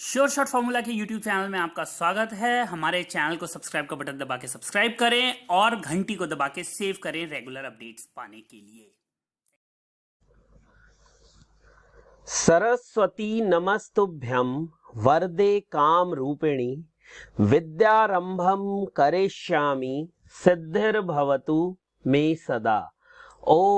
Sure shot formula के YouTube channel में आपका स्वागत है। हमारे चैनल को सब्सक्राइब का बटन दबा के सब्सक्राइब करें और घंटी को दबा के सेव करें रेगुलर अपडेट्स पाने के लिए। सरस्वती नमस्तुभ्यं वरदे काम रूपिणी विद्यारंभम करिष्यामि सिद्धिर्भवतु मे सदा। ओम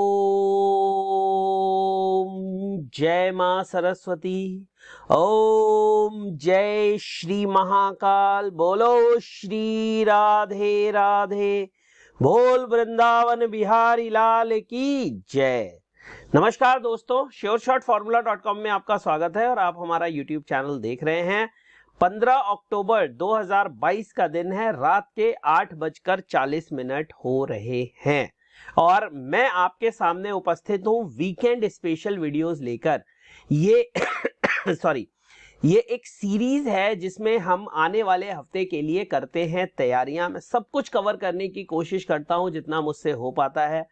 जय मां सरस्वती, ओम जय श्री महाकाल। बोलो श्री राधे राधे, बोल वृंदावन बिहारी लाल की जय। नमस्कार दोस्तों, sureshotformula.com में आपका स्वागत है और आप हमारा YouTube चैनल देख रहे हैं। 15 अक्टूबर 2022 का दिन है, रात के 8:40 हो रहे हैं और मैं आपके सामने उपस्थित हूं वीकेंड स्पेशल वीडियोस लेकर। ये ये एक सीरीज है जिसमें हम आने वाले हफ्ते के लिए करते हैं तैयारियां। मैं सब कुछ कवर करने की कोशिश करता हूं जितना मुझसे हो पाता है।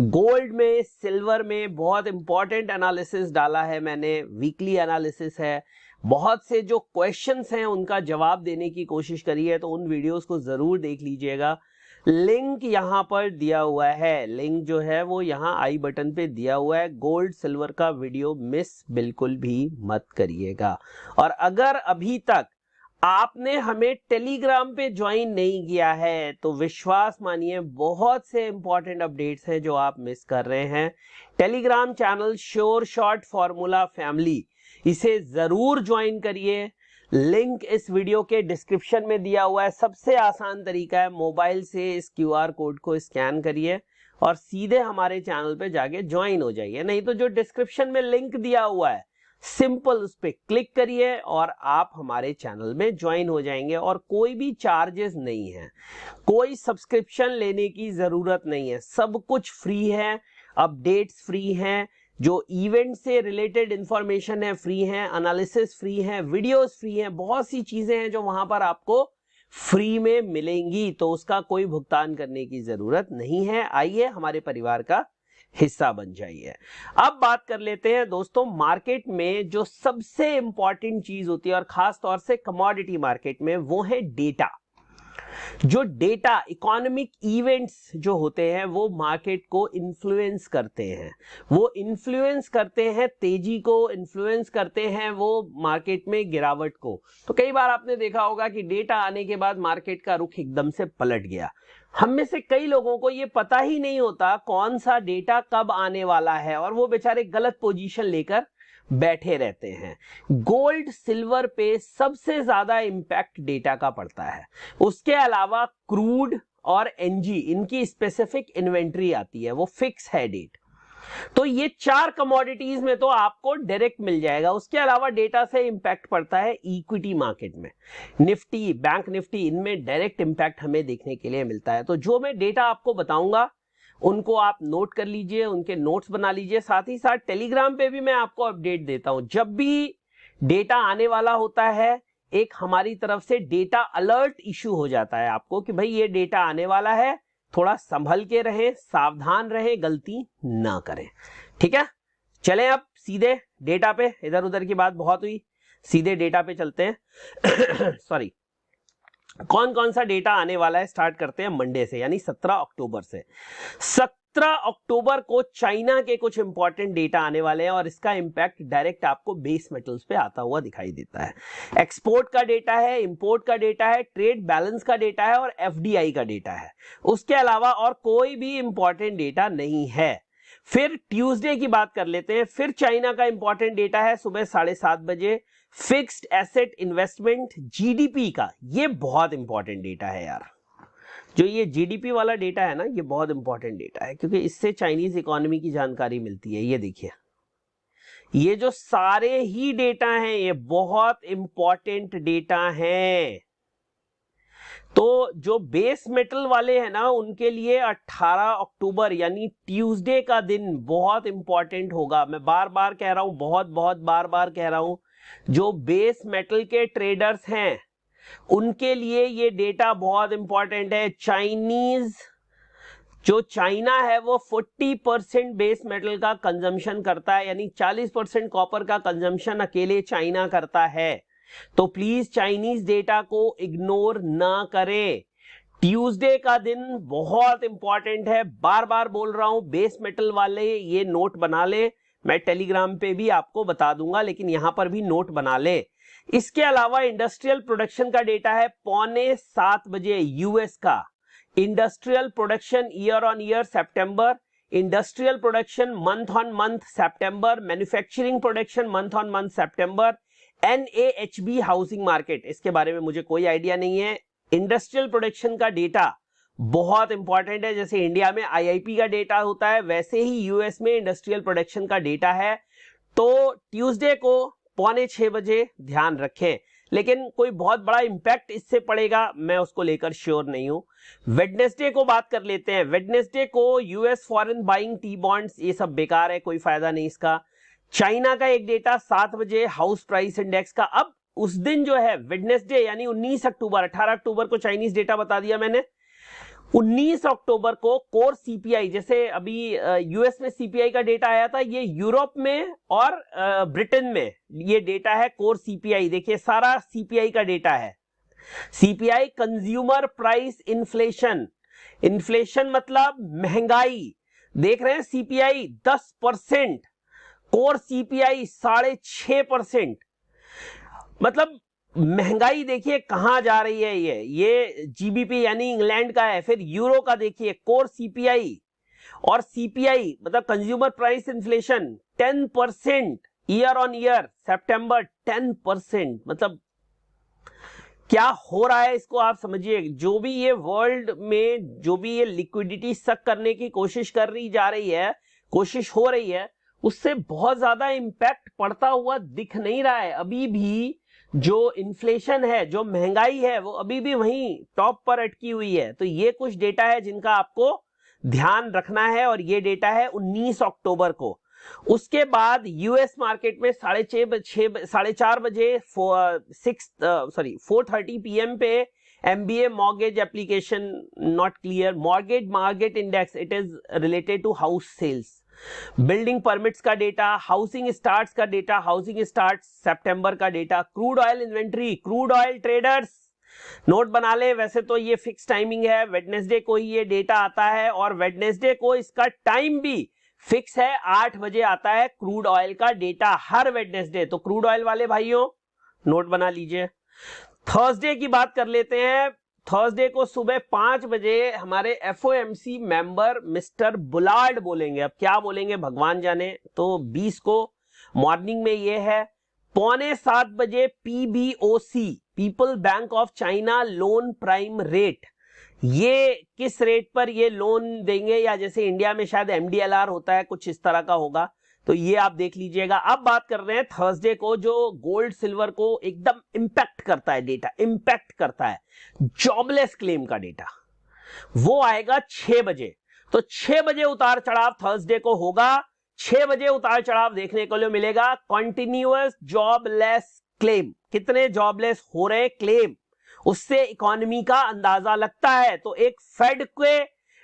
गोल्ड में, सिल्वर में बहुत इंपॉर्टेंट एनालिसिस डाला है मैंने, वीकली एनालिसिस है। बहुत से जो क्वेश्चंस हैं उनका जवाब देने की कोशिश करी है, तो उन वीडियोस को जरूर देख लीजिएगा। लिंक यहां पर दिया हुआ है, लिंक जो है वो यहां आई बटन पे दिया हुआ है। गोल्ड सिल्वर का वीडियो मिस बिल्कुल भी मत करिएगा। और अगर अभी तक आपने हमें टेलीग्राम पे ज्वाइन नहीं किया है तो विश्वास मानिए बहुत से इंपॉर्टेंट अपडेट्स हैं जो आप मिस कर रहे हैं। Telegram channel sure shot formula family, इसे जरूर ज्वाइन करिए। लिंक इस वीडियो के डिस्क्रिप्शन में दिया हुआ है। सबसे आसान तरीका है, मोबाइल से इस क्यूआर कोड को स्कैन करिए और सीधे हमारे चैनल पे जाके ज्वाइन हो जाइए। नहीं तो जो डिस्क्रिप्शन में लिंक दिया हुआ है, सिंपल उस पर क्लिक करिए और आप हमारे चैनल में ज्वाइन हो जाएंगे। और कोई भी चार्जेस नहीं है, कोई सब्सक्रिप्शन लेने की जरूरत नहीं है, सब कुछ फ्री है। अपडेट्स फ्री हैं, जो इवेंट से रिलेटेड इंफॉर्मेशन है फ्री है, एनालिसिस फ्री है, वीडियोस फ्री हैं, बहुत सी चीजें हैं जो वहां पर आपको फ्री में मिलेंगी, तो उसका कोई भुगतान करने की जरूरत नहीं है। आइए हमारे परिवार का हिस्सा बन जाइए। अब बात कर लेते हैं दोस्तों, मार्केट में जो सबसे इंपॉर्टेंट चीज होती है और खास तौर से कमोडिटी मार्केट में, वो है डेटा। जो डेटा, इकोनॉमिक इवेंट्स जो होते हैं वो मार्केट को इन्फ्लुएंस करते हैं। वो इन्फ्लुएंस करते हैं तेजी को, इन्फ्लुएंस करते हैं वो मार्केट में गिरावट को। तो कई बार आपने देखा होगा कि डेटा आने के बाद मार्केट का रुख एकदम से पलट गया। हम में से कई लोगों को ये पता ही नहीं होता कौन सा डेटा कब आने वाला है और वो बेचारे गलत पोजीशन लेकर बैठे रहते हैं। गोल्ड सिल्वर पे सबसे ज्यादा इंपैक्ट डेटा का पड़ता है। उसके अलावा क्रूड और एनजी, इनकी स्पेसिफिक इन्वेंट्री आती है, वो फिक्स है डेट। तो ये चार कमोडिटीज में तो आपको डायरेक्ट मिल जाएगा। उसके अलावा डेटा से इंपैक्ट पड़ता है इक्विटी मार्केट में, निफ्टी, बैंक निफ्टी, इनमें डायरेक्ट इंपैक्ट हमें देखने के लिए मिलता है। तो जो मैं डेटा आपको बताऊंगा उनको आप नोट कर लीजिए, उनके नोट्स बना लीजिए। साथ ही साथ टेलीग्राम पे भी मैं आपको अपडेट देता हूं। जब भी डेटा आने वाला होता है, एक हमारी तरफ से डेटा अलर्ट इशू हो जाता है आपको कि भाई ये डेटा आने वाला है, थोड़ा संभल के रहें, सावधान रहें, गलती ना करें। ठीक है, चलें अब सीधे डेटा पे। इधर उधर की बात बहुत हुई, सीधे डेटा पे चलते हैं। सॉरी, कौन कौन सा डेटा आने वाला है, स्टार्ट करते हैं मंडे से, यानी 17 अक्टूबर से। 17 अक्टूबर को चाइना के कुछ इंपॉर्टेंट डेटा आने वाले हैं और इसका इंपैक्ट डायरेक्ट आपको बेस मेटल्स पे आता हुआ दिखाई देता है। एक्सपोर्ट का डेटा है, इंपोर्ट का डेटा है, ट्रेड बैलेंस का डेटा है और एफडीआई का डेटा है। उसके अलावा और कोई भी इंपॉर्टेंट डेटा नहीं है। फिर ट्यूसडे की बात कर लेते हैं। फिर चाइना का इंपॉर्टेंट डेटा है सुबह 7:30 बजे, फिक्स्ड एसेट इन्वेस्टमेंट, जीडीपी का। ये बहुत इंपॉर्टेंट डेटा है यार, जो ये जीडीपी वाला डेटा है ना, ये बहुत इंपॉर्टेंट डेटा है क्योंकि इससे चाइनीज इकोनॉमी की जानकारी मिलती है। ये देखिए, ये जो सारे ही डेटा हैं ये बहुत इंपॉर्टेंट डेटा हैं। तो जो बेस मेटल वाले हैं ना, उनके लिए 18 अक्टूबर यानी ट्यूसडे का दिन बहुत इंपॉर्टेंट होगा। मैं बार बार कह रहा हूं, बहुत बहुत बार बार कह रहा हूं, जो बेस मेटल के ट्रेडर्स हैं उनके लिए ये डेटा बहुत इंपॉर्टेंट है। चाइनीज, जो चाइना है वो 40% बेस मेटल का कंजम्पशन करता है, यानी 40% कॉपर का कंजम्पशन अकेले चाइना करता है। तो प्लीज चाइनीज डेटा को इग्नोर ना करें। ट्यूसडे का दिन बहुत इंपॉर्टेंट है, बार बार बोल रहा हूं, बेस मेटल वाले ये नोट बना ले, मैं टेलीग्राम पे भी आपको बता दूंगा, लेकिन यहां पर भी नोट बना ले। इसके अलावा इंडस्ट्रियल प्रोडक्शन का डेटा है 6:45 बजे यूएस का। Industrial production year on year September, industrial production month on month September, manufacturing production month on month September, NAHB housing market, इसके बारे में मुझे कोई आइडिया नहीं है। इंडस्ट्रियल प्रोडक्शन का डेटा बहुत इंपॉर्टेंट है, जैसे इंडिया में IIP का डेटा होता है वैसे ही यूएस में इंडस्ट्रियल प्रोडक्शन का डेटा है। तो ट्यूसडे को 5:45 बजे ध्यान रखें, लेकिन कोई बहुत बड़ा इंपैक्ट इससे पड़ेगा मैं उसको लेकर श्योर नहीं हूं। वेडनेसडे को बात कर लेते हैं। वेडनेसडे को US foreign buying T bonds, ये सब बेकार है, कोई फायदा नहीं इसका। चाइना का एक डेटा 7 बजे हाउस प्राइस इंडेक्स का। अब उस दिन जो है वेडनेसडे यानी 19 अक्टूबर, 18 अक्टूबर को चाइनीज डेटा बता दिया मैंने। 19 अक्टूबर को कोर सीपीआई, जैसे अभी यूएस में सीपीआई का डेटा आया था, ये यूरोप में और ब्रिटेन में ये डेटा है कोर सीपीआई। देखिए सारा सीपीआई का डेटा है। CPI consumer price inflation, inflation मतलब महंगाई, देख रहे हैं सीपीआई 10%, कोर सीपीआई 6.5%, मतलब महंगाई देखिए कहां जा रही है। ये जीबीपी यानी इंग्लैंड का है। फिर यूरो का देखिए कोर सीपीआई और सीपीआई मतलब consumer price inflation 10% year on year सितंबर, 10%, मतलब क्या हो रहा है इसको आप समझिए। जो भी ये वर्ल्ड में जो भी ये लिक्विडिटी सक करने की कोशिश कोशिश हो रही है, उससे बहुत ज्यादा इंपैक्ट पड़ता हुआ दिख नहीं रहा है। अभी भी जो इन्फ्लेशन है, जो महंगाई है, वो अभी भी वहीं टॉप पर अटकी हुई है। तो ये कुछ डेटा है जिनका आपको ध्यान रखना है, और ये डेटा है 19 अक्टूबर को। उसके बाद यूएस मार्केट में 4:30 बजे 4:30 PM पे MBA mortgage application not clear, mortgage market index, it is related to house sales, building permits का डेटा, हाउसिंग स्टार्ट्स का डेटा, हाउसिंग स्टार्ट्स सितंबर का data, crude oil inventory, crude oil traders, note बना ले। वैसे तो ये फिक्स टाइमिंग है, वेडनेसडे को ही ये डेटा आता है, और वेडनेसडे को इसका टाइम भी फिक्स है, 8 बजे आता है क्रूड ऑयल का डेटा हर वेडनेसडे। तो क्रूड ऑयल वाले भाइयों नोट बना लीजिए। थर्सडे की बात कर लेते हैं। थर्सडे को सुबह 5 बजे हमारे FOMC मेंबर मिस्टर बुलार्ड बोलेंगे। अब क्या बोलेंगे भगवान जाने। तो 20 को मॉर्निंग में ये है। 6:45 बजे PBOC, people bank of China loan prime rate, ये किस रेट पर ये लोन देंगे, या जैसे इंडिया में शायद MDLR होता है, कुछ इस तरह का होगा, तो ये आप देख लीजिएगा। अब बात कर रहे हैं थर्सडे को, जो गोल्ड सिल्वर को एकदम इंपैक्ट करता है डेटा, इंपैक्ट करता है, जॉबलेस क्लेम का डेटा, वो आएगा 6 बजे। तो 6 बजे उतार चढ़ाव थर्सडे को होगा। 6 बजे उतार चढ़ाव देखने को मिलेगा। कंटिन्यूअस जॉबलेस क्लेम, कितने जॉबलेस हो रहे क्लेम, उससे इकोनॉमी का अंदाजा लगता है। तो एक फेड के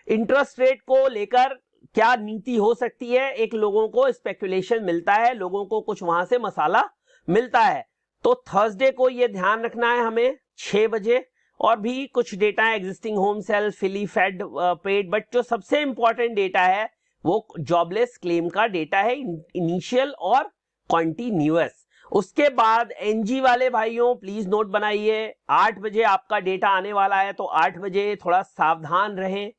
इंटरेस्ट रेट को लेकर क्या नीति हो सकती है, एक लोगों को स्पेकुलेशन मिलता है, लोगों को कुछ वहां से मसाला मिलता है। तो थर्सडे को यह ध्यान रखना है हमें 6 बजे। और भी कुछ डेटा है, existing home sale, Philly Fed पेड, बट जो सबसे इंपॉर्टेंट डेटा है वो जॉबलेस क्लेम का डेटा है, इनिशियल और कॉन्टिन्यूअस। उसके बाद एनजी वाले भाइयों प्लीज नोट बनाइए, 8 बजे आपका डेटा आने वाला है, तो 8 बजे थोड़ा सावधान रहें।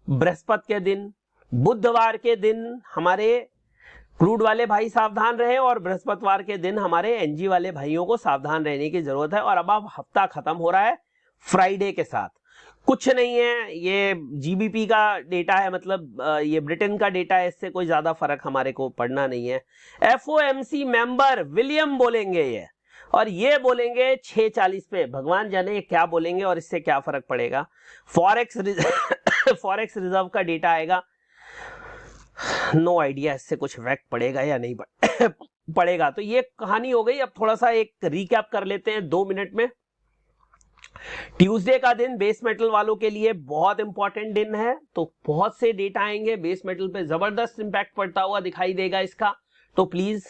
बृहस्पति के दिन, बुधवार के दिन हमारे क्रूड वाले भाई सावधान रहे, और बृहस्पतिवार के दिन हमारे एनजी वाले भाइयों को सावधान रहने की जरूरत है। और अब हफ्ता खत्म हो रहा है फ्राइडे के साथ, कुछ नहीं है, ये जीबीपी का डेटा है, मतलब ये ब्रिटेन का डेटा है, इससे कोई ज्यादा फर्क हमारे को पड़ना नहीं है। FOMC मेंबर विलियम बोलेंगे ये, और ये बोलेंगे 6:40 पे, भगवान जाने क्या बोलेंगे और इससे क्या फर्क पड़ेगा। फॉरेक्स रिजर्व का डेटा आएगा, नो आइडिया इससे कुछ इफेक्ट पड़ेगा या नहीं पड़ेगा। तो ये कहानी हो गई। अब थोड़ा सा एक रिकैप कर लेते हैं 2 मिनट में। ट्यूसडे का दिन बेस मेटल वालों के लिए बहुत इंपॉर्टेंट दिन है, तो बहुत से डेटा आएंगे बेस मेटल पे, जबरदस्त इंपैक्ट पड़ता हुआ दिखाई देगा इसका। तो प्लीज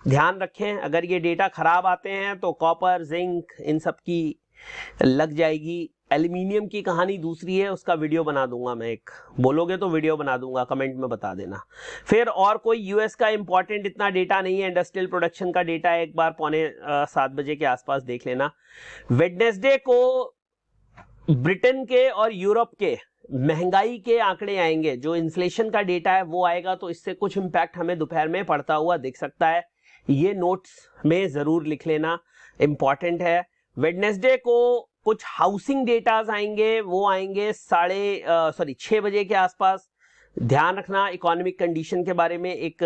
ध्यान रखें, अगर ये डेटा खराब आते हैं तो कॉपर, जिंक इन सब की लग जाएगी। एल्यूमिनियम की कहानी दूसरी है, उसका वीडियो बना दूंगा मैं, एक बोलोगे तो वीडियो बना दूंगा, कमेंट में बता देना। फिर और कोई यूएस का इंपॉर्टेंट इतना डेटा नहीं है, इंडस्ट्रियल प्रोडक्शन का डेटा है, एक बार 6:45 बजे के आसपास देख लेना। वेडनेसडे को ब्रिटेन के और यूरोप के महंगाई के आंकड़े आएंगे, जो इन्फ्लेशन का डेटा है वो आएगा, तो इससे कुछ इंपैक्ट हमें दोपहर में पड़ता हुआ दिख सकता है। ये नोट्स में जरूर लिख लेना, इंपॉर्टेंट है। वेडनेसडे को कुछ हाउसिंग डेटाज आएंगे, वो आएंगे 6 बजे के आसपास। ध्यान रखना, इकोनॉमिक कंडीशन के बारे में एक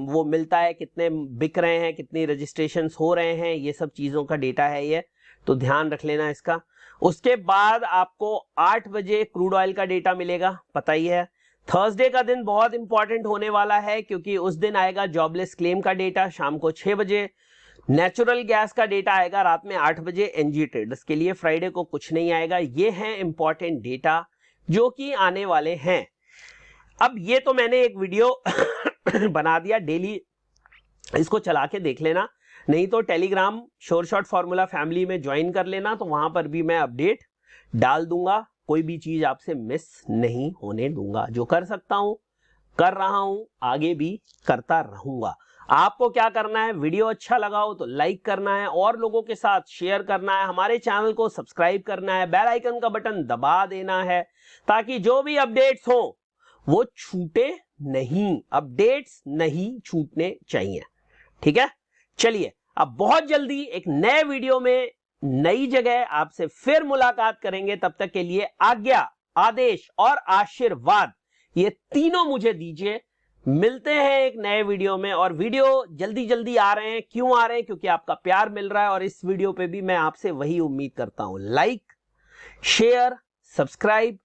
वो मिलता है, कितने बिक रहे हैं, कितनी रजिस्ट्रेशंस हो रहे हैं, ये सब चीजों का डेटा है ये, तो ध्यान रख लेना इसका। उसके बाद आपको 8 बजे क्रूड ऑयल का डेटा मिलेगा, पता ही है। थर्सडे का दिन बहुत इंपॉर्टेंट होने वाला है, क्योंकि उस दिन आएगा जॉबलेस क्लेम का डेटा शाम को 6 बजे। नेचुरल गैस का डेटा आएगा रात में 8 बजे एनजी ट्रेडर्स के लिए, फ्राइडे को कुछ नहीं आएगा। ये है इंपॉर्टेंट डेटा जो कि आने वाले हैं। अब ये तो मैंने एक वीडियो बना दिया, डेली इसको चला के देख लेना, नहीं तो Telegram sure shot formula family में ज्वाइन कर लेना, तो वहां पर भी मैं अपडेट डाल दूंगा, कोई भी चीज आपसे मिस नहीं होने दूंगा। जो कर सकता हूं कर रहा हूं, आगे भी करता रहूंगा। आपको क्या करना है, वीडियो अच्छा लगा हो तो लाइक करना है, और लोगों के साथ शेयर करना है, हमारे चैनल को सब्सक्राइब करना है, बेल आइकन का बटन दबा देना है, ताकि जो भी अपडेट्स हो वो छूटे नहीं, अपडेट्स नहीं छूटने चाहिए। ठीक है, चलिए अब बहुत जल्दी एक नए वीडियो में नई जगह आपसे फिर मुलाकात करेंगे। तब तक के लिए आज्ञा, आदेश और आशीर्वाद ये तीनों मुझे दीजिए। मिलते हैं एक नए वीडियो में, और वीडियो जल्दी जल्दी आ रहे हैं। क्यों आ रहे हैं? क्योंकि आपका प्यार मिल रहा है, और इस वीडियो पे भी मैं आपसे वही उम्मीद करता हूं। लाइक, शेयर, सब्सक्राइब,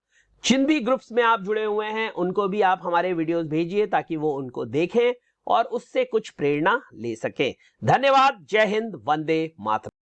जिन भी ग्रुप्स में आप जुड़े हुए हैं उनको भी आप हमारे वीडियोस भेजिए, ताकि वो उनको देखें और उससे कुछ प्रेरणा ले सकें। धन्यवाद, जय हिंद, वंदे मातरम।